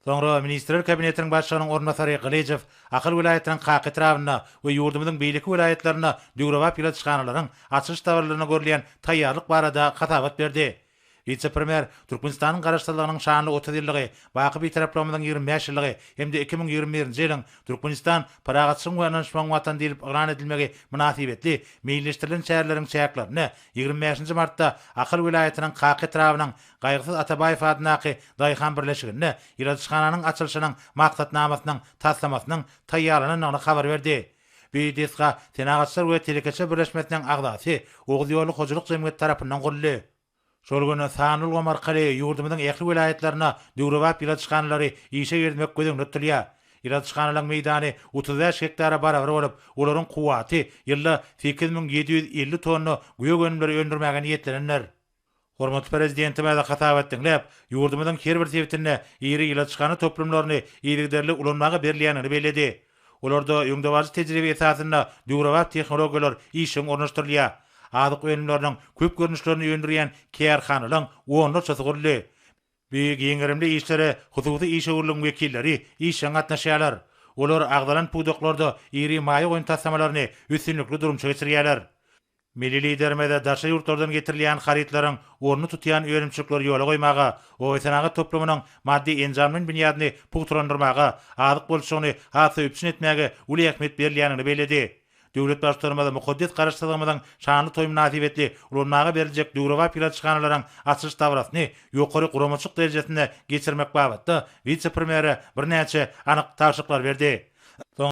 Soňra Ministrler Kabinetiniň başlygynyň ornbasary Galejew Akyl vilayatynyň Qaky etrabyna we ýurdumyzyň beýleki vilayatlaryna döwraba pilatçykanalaryň açyş tawarlaryna görülýän taýýarlyk barada hatabat berdi. Vice-premier Türkmenistanyň garaşdyrlygynyň şanly 30 ýyllygy, baky bitaraplamynyň 25 ýyllygy hemde 2021-nji ýylyň Türkmenistan paragatçyň we anlaşmaň watan diýilip ýan edilmegi münasibetli meýilleşdirilen şäherleriň çäklaryny 25-nji martda Akyl vilayatynyň Qaky etrabynyň Gaýgysyz Atabaýew adynaky Daýhan birleşigine ýaratyşkanynyň açylşynyň maksatnamasynyň taslamasynyň taýýarlanynyny habar berdi. BDSga Senagatçylar we Telekeçe birleşmesiniň agdasy Oğuz ýoly hojuluk jemgyýeti tarapyndan guruldy. Şol güni Sanul we Markale ýurdumyzyň ähli vilayatlaryna döwraba pilatçykanlary işe girmek gözen ötülýär. Pilatçykanylaryň meýdany 35 hektara barabar bolup, olaryň kuwaty ýylda 8750 tonna güýe gönümleri öndürmäge niýetlenenler. Hormatly prezidenti bäde hatap etdiňler, ýurdumyzyň her bir sebitinde ýeri pilatçykany toplumlaryny ýerigderli ulanmagy berilýänini bellädi. Olarda ýöňdebazy tejribe esasynda döwraba tehnologiýalar işiň ornaşdyrylýar. Adyk öňümleriniň köp görnüşlerini öndürýän kärhanalyň onlarçasy guruldy. Büyük ýeňirimli işlere hususy iş öwrüliň wekilleri işe gatnaşýarlar. Olar agdalan puýdaklarda ýeri maýy goýun taslamalaryny üstünlikli durumça geçirýärler. Milli lidermede daşa ýurtlardan getirilýän haritlaryň orny tutýan öýrençikler ýola goýmaga, o etnaga toplumynyň maddi enjamynyň binýadyny puýtrandyrmaga, adyk bolşugyny hasy üpsün etmäge uly ähmiýet berilýänini bellädi. Döwlet başlarymyza mukaddes garaşdyrmyň şanly toý münasibetli ulanmaga beriljek döwraba pilatçykanylaryň açyş dawrasyny ýokary guramaçyk derejesinde geçirmek babatda vice-premier birnäçe anyk taşyklar berdi.